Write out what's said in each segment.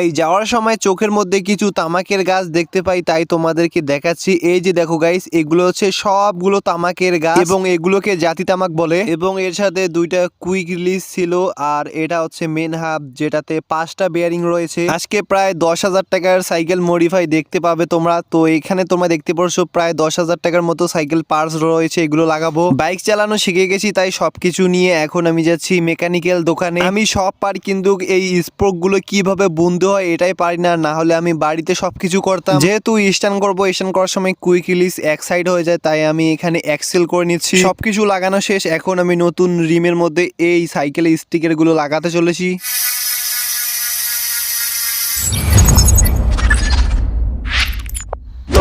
এই যাওয়ার সময় চোখের মধ্যে কিছু তামাকের গাছ দেখতে পাই, তাই তোমাদেরকে দেখাচ্ছি। এই যে দেখো গাইস, এগুলো হচ্ছে সবগুলো তামাকের গাছ এবং এগুলোকে জাতি তামাক বলে। এবং এর সাথে দুইটা কুইক রিলিজ ছিল, আর এটা হচ্ছে মেন হাব যেটাতে 5টা বেয়ারিং রয়েছে। আজকে প্রায় 10,000 টাকার সাইকেল মডিফাই দেখতে পাবে তোমরা। তো এখানে তোমরা দেখতে পারছো প্রায় 10,000 টাকার মতো সাইকেল পার্টস রয়েছে, এগুলো লাগাবো। বাইক চালানো শিখে গেছি, তাই সবকিছু নিয়ে এখন আমি যাচ্ছি মেকানিক্যাল দোকানে। আমি সব পারি, কিন্তু এই স্পোক গুলো কিভাবে বুনতে হয় এটাই পারি না, না হলে আমি বাড়িতে সবকিছু করতাম। যেহেতু স্ট্যান্ড করবো, স্ট্যান্ড করার সময় কুইক রিলিজ এক সাইড হয়ে যায়, তাই আমি এখানে এক্সেল করে নিচ্ছি। সবকিছু লাগানো শেষ, এখন আমি নতুন রিমের মধ্যে এই সাইকেলের স্টিকার গুলো লাগাতে চলেছি।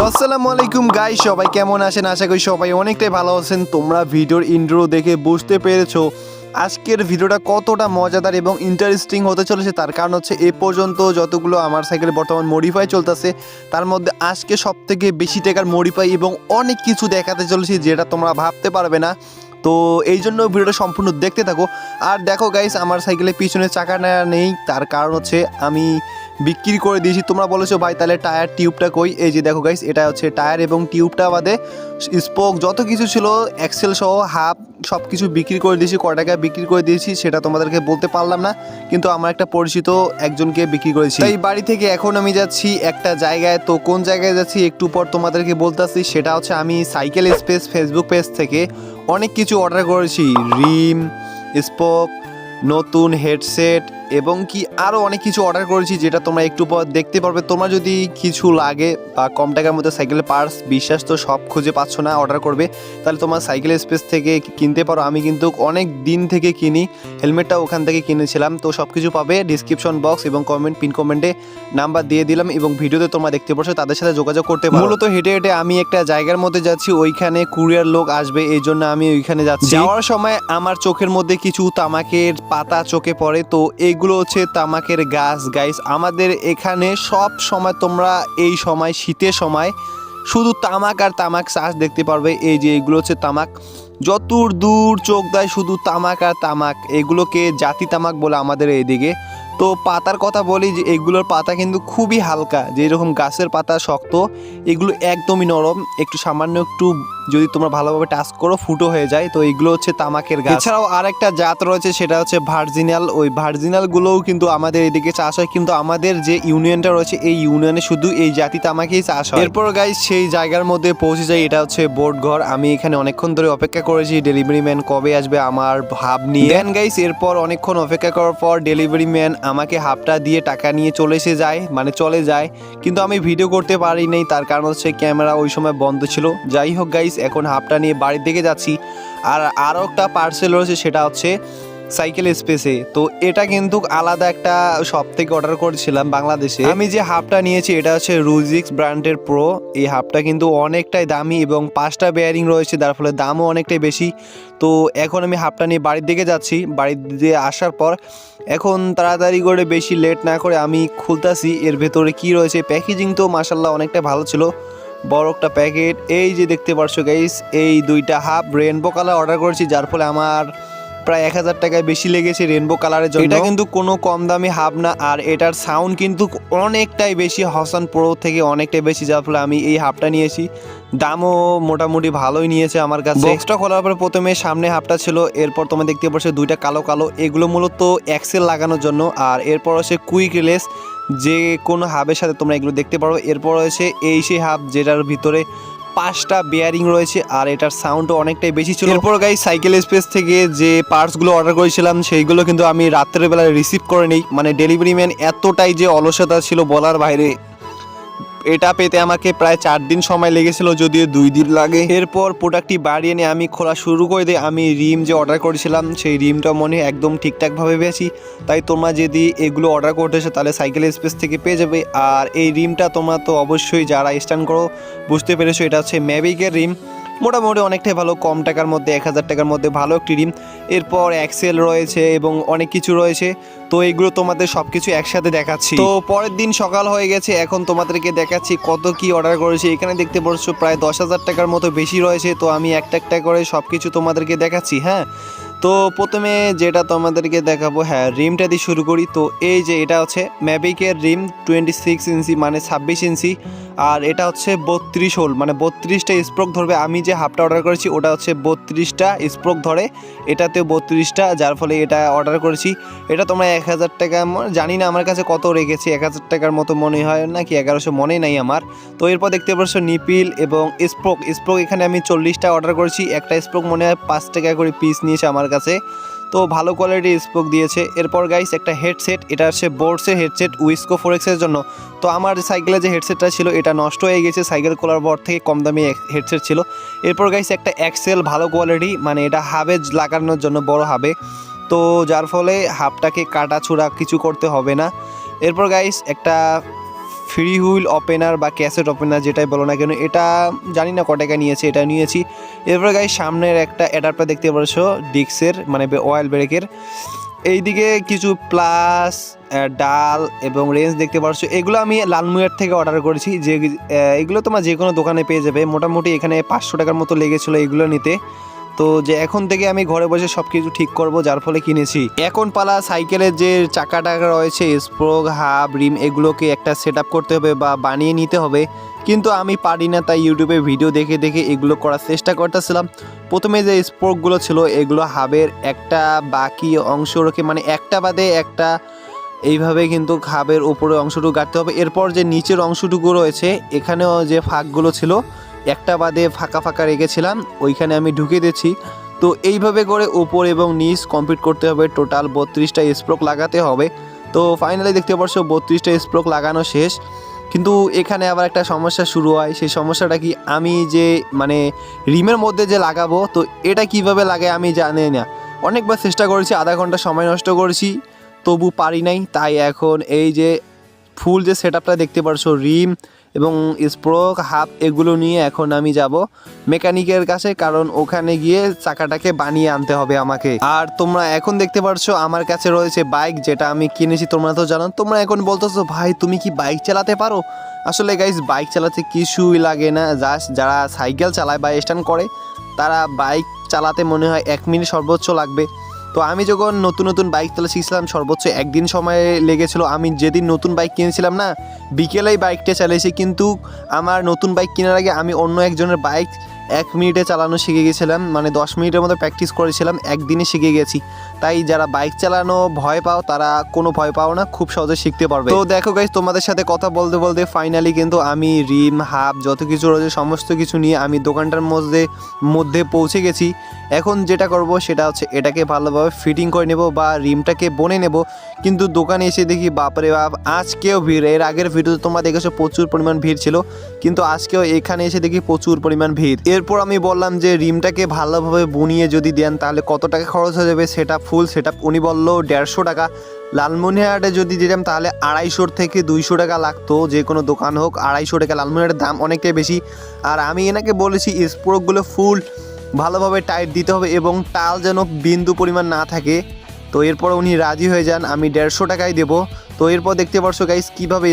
আসসালামু আলাইকুম গাইস, সবাই কেমন আছেন? আশা করি সবাই অনেকটাই ভালো আছেন। তোমরা ভিডিওর ইন্ট্রো দেখে বুঝতে পেরেছো আজকের ভিডিওটা কতটা মজাদার এবং ইন্টারেস্টিং হতে চলেছে। তার কারণ হচ্ছে এ পর্যন্ত যতগুলো আমার সাইকেলে বর্তমান মডিফাই চলতেছে, তার মধ্যে আজকে সবথেকে বেশি টাকার মডিফাই এবং অনেক কিছু দেখাতে চলেছি যেটা তোমরা ভাবতে পারবে না। তো এই জন্য ভিডিওটা সম্পূর্ণ দেখতে থাকো। আর দেখো গাইস, আমার সাইকেলের পিছনে চাকা নেই, তার কারণ হচ্ছে আমি বিক্রি করে দিয়েছি। তোমরা বলেছো ভাই তাহলে টায়ার টিউবটা কই? এই যে দেখো গাইস, এটা হচ্ছে টায়ার এবং টিউবটা বাদে স্পোক যত কিছু ছিল এক্সেল সহ হাফ সব কিছু বিক্রি করে দিয়েছি। কয় টাকা বিক্রি করে দিয়েছি সেটা তোমাদেরকে বলতে পারলাম না, কিন্তু আমার একটা পরিচিত একজনকে বিক্রি করেছি। এই বাড়ি থেকে এখন আমি যাচ্ছি একটা জায়গায়। তো কোন জায়গায় যাচ্ছি একটু পর তোমাদেরকে বলতেছি। সেটা হচ্ছে আমি সাইকেল স্পেস ফেসবুক পেজ থেকে অনেক কিছু অর্ডার করেছি, রিম, স্পোক, নতুন হেডসেট এবং কি আরও অনেক কিছু অর্ডার করেছি, যেটা তোমরা একটু পর দেখতে পারবে। তোমরা যদি কিছু লাগে বা কম টাকার মধ্যে সাইকেলের পার্টস বিশ্বাস তো সব খুঁজে পাচ্ছ না অর্ডার করবে, তাহলে তোমার সাইকেল স্পেস থেকে কিনতে পারো। আমি কিন্তু অনেক দিন থেকে কিনি, হেলমেটটা ওখান থেকে কিনেছিলাম। তো সব কিছু পাবে ডিসক্রিপশন বক্স এবং পিন কমেন্টে নাম্বার দিয়ে দিলাম, এবং ভিডিওতে তোমরা দেখতে পাচ্ছ, তাদের সাথে যোগাযোগ করতে পারো। মূলত হেঁটে হেঁটে আমি একটা জায়গার মধ্যে যাচ্ছি, ওইখানে কুরিয়ার লোক আসবে, এই জন্য আমি ওইখানে যাচ্ছি। যাওয়ার সময় আমার চোখের মধ্যে কিছু তামাকের পাতা চোখে পড়ে। তো এইগুলো হচ্ছে তামাকের গাছ গাইস। আমাদের এখানে সব সময় তোমরা এই সময় শীতের সময় শুধু তামাক আর তামাক চাষ দেখতে পারবে। এই যে এগুলো হচ্ছে তামাক, যত দূর চোখ দেয় শুধু তামাক আর তামাক। এগুলোকে জাতি তামাক বলে আমাদের এইদিকে। তো পাতার কথা বলি, যে এগুলোর পাতা কিন্তু খুবই হালকা, যেরকম গাছের পাতা শক্ত, এগুলো একদমই নরম। একটু সামান্য একটু যদি তোমরা ভালোভাবে টাচ করো ফুটো হয়ে যায়। তো এগুলো হচ্ছে তামাকের গাছ। এছাড়াও আরেকটা জাত রয়েছে, সেটা হচ্ছে ভার্জিনাল। ওই ভার্জিনালগুলোও কিন্তু আমাদের এদিকে চাষ হয়, কিন্তু আমাদের যে ইউনিয়নটা রয়েছে এই ইউনিয়নে শুধু এই জাতি তামাকেই চাষ হয়। এরপর গাইস সেই জায়গার মধ্যে পৌঁছে যায়, এটা হচ্ছে বোট ঘর। আমি এখানে অনেকক্ষণ ধরে অপেক্ষা করেছি ডেলিভারি ম্যান কবে আসবে আমার হাব নিয়ে। দেন গাইস এরপর অনেকক্ষণ অপেক্ষা করার পর ডেলিভারি ম্যান আমাকে হাবটা দিয়ে টাকা নিয়ে চলে যায়, কিন্তু আমি ভিডিও করতে পারি নাই, তার কারণ হচ্ছে ক্যামেরা ওই সময় বন্ধ ছিল। যাই হোক গাইস, এখন হাবটা নিয়ে বাড়ির দিকে যাচ্ছি। আর আরও একটা পার্সেল রয়েছে, সেটা হচ্ছে সাইকেল স্পেসে। তো এটা কিন্তু আলাদা একটা শপ থেকে অর্ডার করেছিলাম বাংলাদেশে। আমি যে হাবটা নিয়েছি এটা হচ্ছে রুজিক্স ব্র্যান্ডের প্রো। এই হাবটা কিন্তু অনেকটাই দামি এবং 5টা বেয়ারিং রয়েছে, যার ফলে দামও অনেকটাই বেশি। তো এখন আমি হাবটা নিয়ে বাড়ির দিকে যাচ্ছি। বাড়ির দিকে আসার পর এখন তাড়াতাড়ি করে বেশি লেট না করে আমি খুলতাছি এর ভেতরে কি রয়েছে। প্যাকেজিং তো মাশাআল্লাহ অনেকটা ভালো ছিল, বড় একটা প্যাকেট। এই যে দেখতে পারছো গাইস, এই দুইটা হাব রেনবো কালার অর্ডার করেছি, যার ফলে আমার প্রায় 1000 টাকায় বেশি লেগেছে রেনবো কালারের জন্য। এটা কিন্তু কোনো কম দামি হাব না, আর এটার সাউন্ড কিন্তু অনেকটাই বেশি, হসান প্রো থেকে অনেকটাই বেশি, যার ফলে আমি এই হাবটা নিয়েছি। দামও মোটামুটি ভালোই নিয়েছে আমার কাছে। বক্সটা খোলার পরে প্রথমে সামনে হাবটা ছিল, এরপর তোমরা দেখতে পাচ্ছ দুইটা কালো কালো, এগুলো মূলত এক্সেল লাগানোর জন্য। আর এরপর হচ্ছে কুইক রিলেস, যে কোনো হাবের সাথে তোমরা এগুলো দেখতে পারো। এরপর হচ্ছে এই সেই হাব যেটার ভিতরে 5টা বেয়ারিং রয়েছে, আর এটার সাউন্ডও অনেকটাই বেশি ছিল। এরপর গাইস সাইকেল স্পেস থেকে যে পার্টসগুলো অর্ডার করেছিলাম সেইগুলো কিন্তু আমি রাত্রের বেলায় রিসিভ করে নিই। মানে ডেলিভারি ম্যান এতটাই যে অলসতা ছিল বলার বাইরে। এটা পেতে আমাকে প্রায় 4 দিন সময় লেগেছিল, যদিও 2 দিন লাগে। এরপর প্রোডাক্টটি বাড়ি এনে আমি খোলা শুরু করে দিই। আমি রিম যে অর্ডার করেছিলাম সেই রিমটা মনে একদম ঠিকঠাকভাবে পেয়েছি, তাই তোমরা যদি এগুলো অর্ডার করতেছো তাহলে সাইকেল স্পেস থেকে পেয়ে যাবে। আর এই রিমটা তোমরা তো অবশ্যই যারা স্ট্যান্ড করো বুঝতে পেরেছো, এটা হচ্ছে ম্যাভিকের রিম। মোটামুটি অনেকটাই ভালো, কম টাকার মধ্যে 1000 টাকার মধ্যে ভালো একটি রিম। এরপর এক্সেল রয়েছে এবং অনেক কিছু রয়েছে। তো এইগুলো তোমাদের সব কিছু একসাথে দেখাচ্ছি। তো পরের দিন সকাল হয়ে গেছে, এখন তোমাদেরকে দেখাচ্ছি কত কি অর্ডার করেছি। এখানে দেখতে পাচ্ছ প্রায় 10,000 টাকার মতো বেশি রয়েছে। তো আমি একটা একটা করে সব কিছু তোমাদেরকে দেখাচ্ছি। হ্যাঁ, তো প্রথমে যেটা তোমাদেরকে দেখাবো, হ্যাঁ রিমটা দিয়ে শুরু করি। তো এই যে এটা হচ্ছে ম্যাভিকের রিম 26 ইঞ্চি মানে 26 ইঞ্চি, আর এটা হচ্ছে 32 হোল মানে 32টা স্প্রোক ধরবে। আমি যে হাফটা অর্ডার করেছি ওটা হচ্ছে 32টা স্প্রোক ধরে, এটাতেও 32টা, যার ফলে এটা অর্ডার করেছি। এটা তোমরা 1000 টাকা, জানি না আমার কাছে কত রেখেছি, 1000 টাকার মতো মনে হয় নাকি 1100, মনে নাই আমার। তো এরপর দেখতে পাচ্ছ নিপিল এবং স্প্রোক এখানে আমি 40টা অর্ডার করেছি। একটা স্প্রোক মনে হয় 5 টাকা করে পিস নিয়েছে আমার কাছে, তো ভালো কোয়ালিটির স্প্রোক দিয়েছে। এরপর গাইস একটা হেডসেট, এটা হচ্ছে বোর্ডসের হেডসেট উইসকো 4X এর জন্য। তো আমার সাইকেলে যে হেডসেটটা ছিল এটা নষ্ট হয়ে গেছে, সাইকেল খোলার পর থেকে কম দামি হেডসেট ছিল। এরপর গাইস একটা এক্সেল ভালো কোয়ালিটি, মানে এটা হাবে লাগানোর জন্য, বড় হাবে, তো যার ফলে হাবটাকে কাটা ছুড়া কিছু করতে হবে না। এরপর গাইস একটা ফ্রি হুইল ওপেনার বা ক্যাসেট ওপেনার যেটাই বলো না কেন, এটা জানি না ক টাকা নিয়েছে, এটা নিয়েছি। এরপর গাইস সামনের একটা অ্যাডাপ্টার দেখতে পাচ্ছ ডিক্সের মানে অয়েল ব্রেকের। এইদিকে কিছু প্লাস ডাল এবং রেঞ্জ দেখতে পাচ্ছ, এগুলো আমি লালমুয়ার থেকে অর্ডার করেছি। যে এগুলো তোমার যে কোনো দোকানে পেয়ে যাবে, মোটামুটি এখানে 500 টাকার মতো লেগেছিলো এগুলো নিতে। তো যে এখন থেকে আমি ঘরে বসে সব কিছু ঠিক করব, যার ফলে কিনেছি। এখন পালা সাইকেলের যে চাকাটা রয়েছে, স্প্রোক, হাব, রিম, এগুলোকে একটা সেট করতে হবে বা বানিয়ে নিতে হবে, কিন্তু আমি পারি না, তাই ইউটিউবে ভিডিও দেখে দেখে এগুলো করার চেষ্টা করতেছিলাম। প্রথমে যে স্প্রোকগুলো ছিল এগুলো হাবের একটা বাকি অংশ রেখে, মানে একটা বাদে একটা এইভাবে কিন্তু হাবের উপরে অংশটুকু গাঁটতে হবে। এরপর যে নিচের অংশটুকু রয়েছে এখানেও যে ফাঁকগুলো ছিল একটা বাদে ফাঁকা ফাঁকা রেখেছিলাম, ওইখানে আমি ঢুকে দিচ্ছি। তো এইভাবে করে উপর এবং নিচ কমপ্লিট করতে হবে, টোটাল 32টা স্প্রোক লাগাতে হবে। তো ফাইনালি দেখতে পাচ্ছ 32টা স্প্রোক লাগানো শেষ, কিন্তু এখানে আবার একটা সমস্যা শুরু হয়। সেই সমস্যাটা কি, আমি যে মানে রিমের মধ্যে যে লাগাবো, তো এটা কিভাবে লাগে আমি জানি না। অনেকবার চেষ্টা করেছি, আধা ঘন্টা সময় নষ্ট করেছি, তবু পারি নাই। তাই এখন এই যে ফুল যে সেটআপটা দেখতে পাচ্ছ, রিম এবং স্প্রোক, হাব, এগুলো নিয়ে এখন আমি যাব মেকানিকের কাছে, কারণ ওখানে গিয়ে চাকাটাকে বানিয়ে আনতে হবে আমাকে। আর তোমরা এখন দেখতে পাচ্ছ আমার কাছে রয়েছে বাইক, যেটা আমি কিনেছি, তোমরা তো জানো। তোমরা এখন বলতেছো ভাই তুমি কি বাইক চালাতে পারো? আসলে গাইস বাইক চালাতে কিছুই লাগে না, জাস্ট যারা সাইকেল চালায় বা স্ট্যান্ড করে তারা বাইক চালাতে মনে হয় 1 মিনিট সর্বোচ্চ লাগবে। তো আমি যখন নতুন নতুন বাইক চালা শিখছিলাম সর্বোচ্চ একদিন সময় লেগেছিল। আমি যেদিন নতুন বাইক কিনেছিলাম না, বিকেলেই বাইকটা চালিয়েছি, কিন্তু আমার নতুন বাইক কেনার আগে আমি অন্য একজনের বাইক 1 মিনিটে চালানো শিখে গেছিলাম, মানে 10 মিনিটের মতো প্র্যাকটিস করেছিলাম, একদিনে শিখে গেছি। তাই যারা বাইক চালানো ভয় পাও তারা কোনো ভয় পাও না, খুব সহজে শিখতে পারবে। তো দেখো গাইস, তোমাদের সাথে কথা বলতে বলতে ফাইনালি কিন্তু আমি রিম, হাব, যত কিছু রয়েছে সমস্ত কিছু নিয়ে আমি দোকানটার মধ্যে পৌঁছে গেছি। এখন যেটা করব সেটা হচ্ছে এটাকে ভালোভাবে ফিটিং করে নেব বা রিমটাকে বনে নেব। কিন্তু দোকানে এসে দেখি বাপরে বাপ, আজকেও ভিড়। এর আগের ভিডিওতে তোমরা দেখেছো প্রচুর পরিমাণ ভিড় ছিল, কিন্তু আজকেও এখানে এসে দেখি প্রচুর পরিমাণ ভিড়। এরপর আমি বললাম যে রিমটাকে ভালোভাবে বুনিয়ে যদি দেন তাহলে কত টাকা খরচ হয়ে যাবে, সেটা ফুল সেটআপ। উনি বললো 150 টাকা। লালমনিরহাটে যদি দিতাম তাহলে 250 থেকে 200 টাকা লাগতো, যে কোনো দোকান হোক 250 টাকা। লালমনিরহাটের দাম অনেকটাই বেশি। আর আমি এনাকে বলেছি স্প্রোকগুলো ফুল ভালোভাবে টাইট দিতে হবে এবং টাল যেন বিন্দু পরিমাণ না থাকে। তো এরপর উনি রাজি হয়ে যান, আমি 150 টাকাই দেবো। তো এরপর দেখতে পারছো গাইস কীভাবে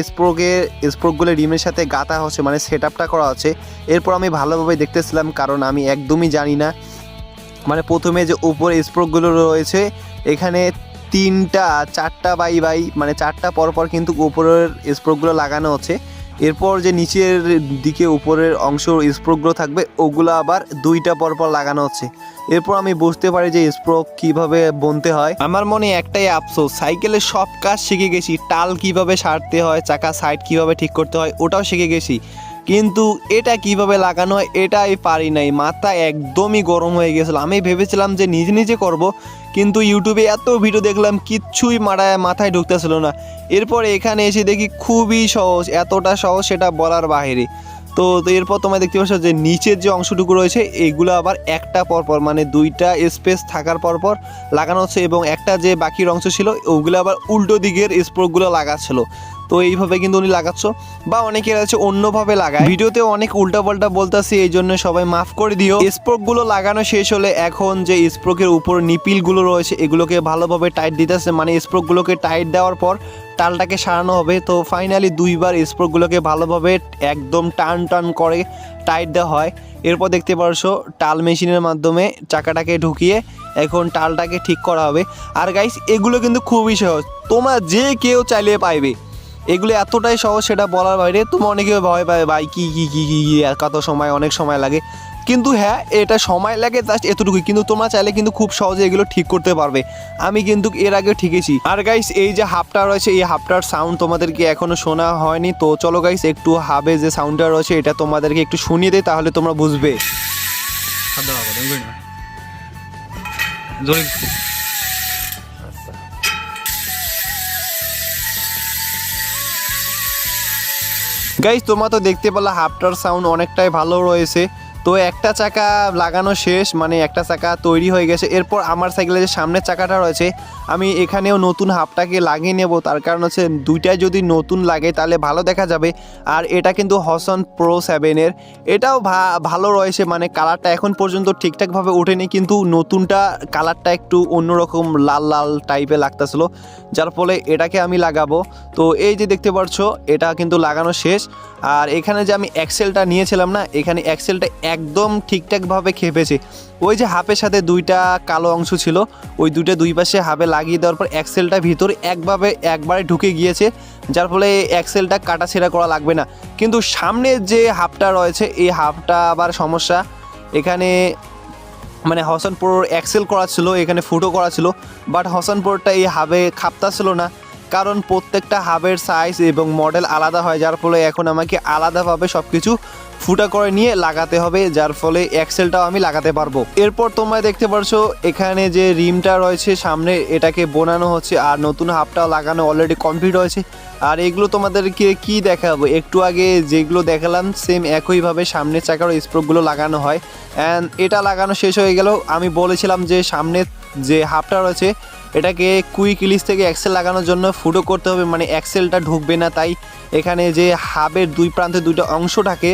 স্প্রোকগুলো রিমের সাথে গাঁথা হচ্ছে, মানে সেটআপটা করা হচ্ছে। এরপর আমি ভালোভাবে দেখতেছিলাম, কারণ আমি একদমই জানি না। মানে প্রথমে যে উপরে স্প্রোকগুলো রয়েছে এখানে 3টা 4টা বাই মানে 4টা পরপর কিন্তু উপরের স্প্রোকগুলো লাগানো হচ্ছে। এরপর যে নিচের দিকে উপরের অংশ স্প্রোকগুলো থাকবে ওগুলো আবার 2টা পরপর লাগানো হচ্ছে। এরপর আমি বুঝতে পারি যে স্প্রোক কিভাবে বুনতে হয়। আমার মনে একটাই আফসোস, সাইকেলের সব কাজ শিখে গেছি, টাল কিভাবে সারতে হয়, চাকা সাইড কিভাবে ঠিক করতে হয় ওটাও শিখে গেছি, কিন্তু এটা কিভাবে লাগানো হয় এটাই পারি নাই। মাথা একদমই গরম হয়ে গেছিলো। আমি ভেবেছিলাম যে নিজে নিজে করব, কিন্তু ইউটিউবে এত ভিডিও দেখলাম কিচ্ছুই মাথায় ঢুকতেছিল না। এরপর এখানে এসে দেখি খুবই সহজ, এতটা সহজ সেটা বলার বাইরে। তো এরপর তোমরা দেখতে পাচ্ছ যে নিচের যে অংশটুকু রয়েছে এগুলো আবার একটা পরপর, মানে 2টা স্পেস থাকার পরপর লাগানো হচ্ছে, এবং একটা যে বাকির অংশ ছিল ওগুলো আবার উল্টো দিকের স্প্রোকগুলো লাগাচ্ছিল। তো এইভাবে কিন্তু উনি লাগাচ্ছ, বা অনেকের আছে অন্যভাবে লাগায়। ভিডিওতে অনেক উল্টাপাল্টা বলতেছি, এই জন্য সবাই মাফ করে দিও। স্প্রোকগুলো লাগানো শেষ হলে এখন যে স্প্রোকের উপর নিপিলগুলো রয়েছে এগুলোকে ভালোভাবে টাইট দিতেছে, মানে স্প্রোকগুলোকে টাইট দেওয়ার পর টালটাকে সারানো হবে। তো ফাইনালি 2বার স্প্রোকগুলোকে ভালোভাবে একদম টান করে টাইট দেওয়া হয়। এরপর দেখতে পারছো টাল মেশিনের মাধ্যমে চাকাটাকে ঢুকিয়ে এখন টালটাকে ঠিক করা হবে। আর গাইস এগুলো কিন্তু খুবই সহজ, তোমরা যে কেউ চাইলে পাইবে। এগুলো এতটাই সহজ সেটা বলার বাইরে। তোমরা অনেকে ভয় পাবে ভাই কি কি কি কি কি কত সময়, অনেক সময় লাগে, কিন্তু হ্যাঁ এটা সময় লাগে জাস্ট এতটুকুই, কিন্তু তোমরা চাইলে কিন্তু খুব সহজে এগুলো ঠিক করতে পারবে। আমি কিন্তু এর আগে ঠিকেছি। আর গাইস এই যে হাবটা রয়েছে, এই হাবটার সাউন্ড তোমাদেরকে এখনো শোনা হয়নি, তো চলো গাইস একটু হাবে যে সাউন্ডটা রয়েছে এটা তোমাদেরকে একটু শুনিয়ে দেয়, তাহলে তোমরা বুঝবে। গাইস তোমরা তো দেখতে পেলে হাবটার সাউন্ড অনেকটাই ভালো রয়েছে। তো একটা চাকা লাগানো শেষ, মানে একটা চাকা তৈরি হয়ে গেছে। এরপর আমার সাইকেলের যে সামনের চাকাটা রয়েছে আমি এখানেও নতুন হাবটাকে লাগিয়ে নেব, তার কারণ হচ্ছে দুইটাই যদি নতুন লাগে তাহলে ভালো দেখা যাবে। আর এটা কিন্তু হসন প্রো 7-এর, এটাও ভালো রয়েছে, মানে কালারটা এখন পর্যন্ত ঠিকঠাকভাবে ওঠেনি, কিন্তু নতুনটা কালারটা একটু অন্যরকম লাল লাল টাইপের লাগতেছিল, যার ফলে এটাকে আমি লাগাবো। তো এই যে দেখতে পাচ্ছ এটা কিন্তু লাগানো শেষ। আর এখানে যে আমি অ্যাক্সেলটা নিয়েছিলাম না, এখানে অ্যাক্সেলটা একদম ঠিকঠাকভাবে খেপেছে। ওই যে হাবের সাথে দুইটা কালো অংশ ছিল, ওই দুই পাশে হাবে লাগিয়ে দেওয়ার পর অ্যাক্সেলটা ভিতরে একবারে ঢুকে গিয়েছে, যার ফলে অ্যাক্সেলটা কাটাছেঁড়া করা লাগবে না। কিন্তু সামনে যে হাবটা রয়েছে এই হাবটা আবার সমস্যা, এখানে মানে হসন প্রোর অ্যাক্সেল করা ছিল, এখানে ফুটো করা ছিল, বাট হসন প্রোরটা এই হাবে খাপতা ছিল না, কারণ প্রত্যেকটা হাবের সাইজ এবং মডেল আলাদা হয়, যার ফলে এখন আমাকে আলাদাভাবে সব কিছু ফুটা করে নিয়ে লাগাতে হবে, যার ফলে অ্যাক্সেলটাও আমি লাগাতে পারবো। এরপর তোমরা দেখতে পারছো এখানে যে রিমটা রয়েছে সামনে এটাকে বোনানো হচ্ছে, আর নতুন হাবটাও লাগানো অলরেডি কমপ্লিট হয়েছে। আর এগুলো তোমাদেরকে কি দেখাবো, একটু আগে যেগুলো দেখালাম সেম একইভাবে সামনের চাকার স্প্রোকগুলো লাগানো হয়। অ্যান্ড এটা লাগানো শেষ হয়ে গেল। আমি বলেছিলাম যে সামনে যে হাবটা রয়েছে এটাকে কুইক ইলিশ থেকে অ্যাক্সেল লাগানোর জন্য ফুটো করতে হবে, মানে অ্যাক্সেলটা ঢুকবে না, তাই এখানে যে হাবের দুই প্রান্তে দুইটা অংশ থাকে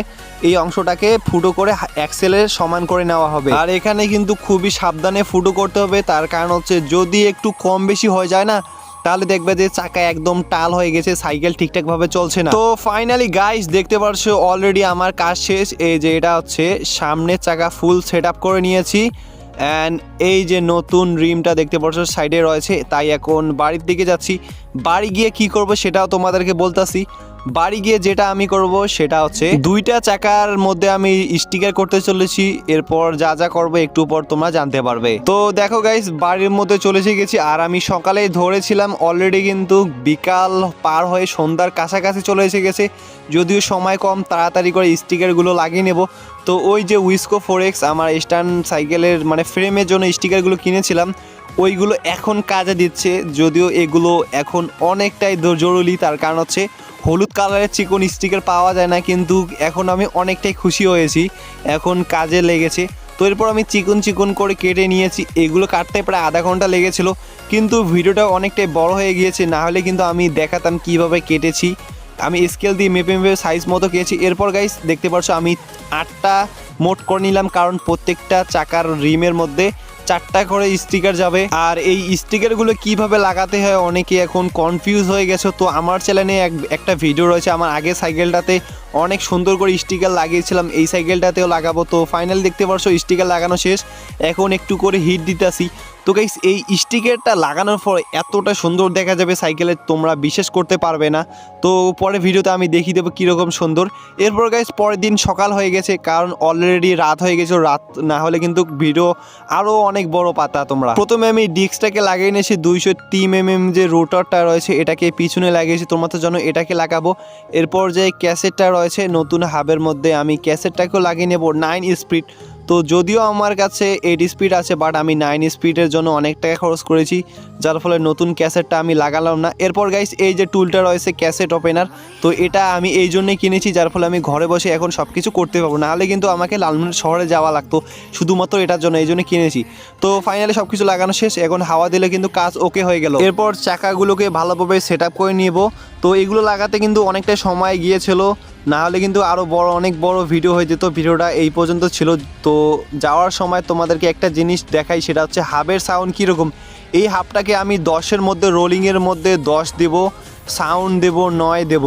এই অংশটাকে ফুটো করে অ্যাক্সেলের সমান করে নেওয়া হবে। আর এখানে কিন্তু খুবই সাবধানে ফুটো করতে হবে, তার কারণ হচ্ছে যদি একটু কম বেশি হয়ে যায় না তাহলে দেখবে যে চাকা একদম টাল হয়ে গেছে, সাইকেল ঠিকঠাকভাবে চলছে না। তো ফাইনালি গাইস দেখতে পারছো অলরেডি আমার কাজ শেষ। এই যে এটা হচ্ছে সামনের চাকা ফুল সেট আপ করে নিয়েছি, অ্যান্ড এই যে নতুন রিমটা দেখতে পাচ্ছ সাইডে রয়েছে, তাই এখন বাড়ির দিকে যাচ্ছি। বাড়ি গিয়ে কি করব সেটাও তোমাদেরকে বলতাছি। বাড়ি গিয়ে যেটা আমি করব সেটা হচ্ছে দুইটা চাকার মধ্যে আমি স্টিকার করতে চলেছি, এরপর যা যা করবো একটু পর তোমরা জানতে পারবে। তো দেখো গাইস বাড়ির মধ্যে চলে গেছি, আর আমি সকালেই ধরেছিলাম, অলরেডি কিন্তু বিকাল পার হয়ে সন্ধ্যার কাছাকাছি চলে এসে গেছে, যদিও সময় কম, তাড়াতাড়ি করে স্টিকারগুলো লাগিয়ে নেব। তো ওই যে উইসকো 4X আমার স্ট্যান্ড সাইকেলের মানে ফ্রেমের জন্য স্টিকারগুলো কিনেছিলাম, ওইগুলো এখন কাজে দিচ্ছে, যদিও এগুলো এখন অনেকটাই জরুরি, তার কারণ হচ্ছে হলুদ কালারের চিকন স্টিকার পাওয়া যায় না, কিন্তু এখন আমি অনেকটাই খুশি হয়েছি, এখন কাজে লেগেছে। তো এরপর আমি চিকন করে কেটে নিয়েছি, এগুলো কাটতে প্রায় আধা ঘন্টা লেগেছিল, কিন্তু ভিডিওটা অনেকটাই বড় হয়ে গিয়েছে, না হলে কিন্তু আমি দেখাতাম কিভাবে কেটেছি। আমি স্কেল দিয়ে মেপে সাইজ মতো কেটেছি। এরপর গাইস দেখতে পাচ্ছ আমি 8টা মোট করে নিলাম, কারণ প্রত্যেকটা চাকার রিমের মধ্যে 4টা করে স্টিকার যাবে। আর এই স্টিকারগুলো কিভাবে লাগাতে হয় অনেকে এখন কনফিউজ হয়ে গেছে। তো আমার চ্যানেলে একটা ভিডিও রয়েছে, আমার আগের সাইকেলটাতে অনেক সুন্দর করে স্টিকার লাগিয়েছিলাম, এই সাইকেলটাতেও লাগাবো। তো ফাইনালি দেখতে পাচ্ছ স্টিকার লাগানো শেষ, এখন একটু করে হিট দিতেছি। তো গাইস এই স্টিকারটা লাগানোর পর এতটা সুন্দর দেখা যাবে সাইকেলে, তোমরা বিশ্বাস করতে পারবে না। তো পরে ভিডিওতে আমি দেখিয়ে দেবো কীরকম সুন্দর। এরপর গাইস পরের দিন সকাল হয়ে গেছে, কারণ অলরেডি রাত হয়ে গেছে, রাত না হলে কিন্তু ভিডিও আরও অনেক বড় পাতা। তোমরা প্রথমে আমি ডিস্কটাকে লাগিয়ে নিয়েছি, 203 mm যে রোটরটা রয়েছে এটাকে পিছনে লাগিয়েছি, তোমরা তো জানো এটাকে লাগাবো। এরপর যে ক্যাসেটটা রয়েছে নতুন হাবের মধ্যে আমি ক্যাসেটটাকেও লাগিয়ে নেব 9 স্পিড। তো যদিও আমার কাছে 8 স্পিড আছে, বাট আমি 9 স্পিডের জন্য অনেক টাকা খরচ করেছি, যার ফলে নতুন ক্যাসেটটা আমি লাগালাম না। এরপর গাইস এই যে টুলটা রয়েছে ক্যাসেট ওপেনার, তো এটা আমি এই জন্যই কিনেছি, যার ফলে আমি ঘরে বসে এখন সব কিছু করতে পারবো, নাহলে কিন্তু আমাকে লালমনিরহাট শহরে যাওয়া লাগতো শুধুমাত্র এটার জন্য, এই জন্য কিনেছি। তো ফাইনালি সব কিছু লাগানো শেষ, এখন হাওয়া দিলে কিন্তু কাজ ওকে হয়ে গেল। এরপর চাকাগুলোকে ভালোভাবে সেট আপ করে নিব। তো এগুলো লাগাতে কিন্তু অনেকটা সময় গিয়েছিল, না হলে কিন্তু আরও অনেক বড় ভিডিও হয়ে যেত। ভিডিওটা এই পর্যন্ত ছিল। তো যাওয়ার সময় তোমাদেরকে একটা জিনিস দেখাই, সেটা হচ্ছে হাবের সাউন্ড কীরকম। এই হাবটাকে আমি 10-এর মধ্যে রোলিংয়ের মধ্যে 10 দেব, সাউন্ড দেব 9 দেব।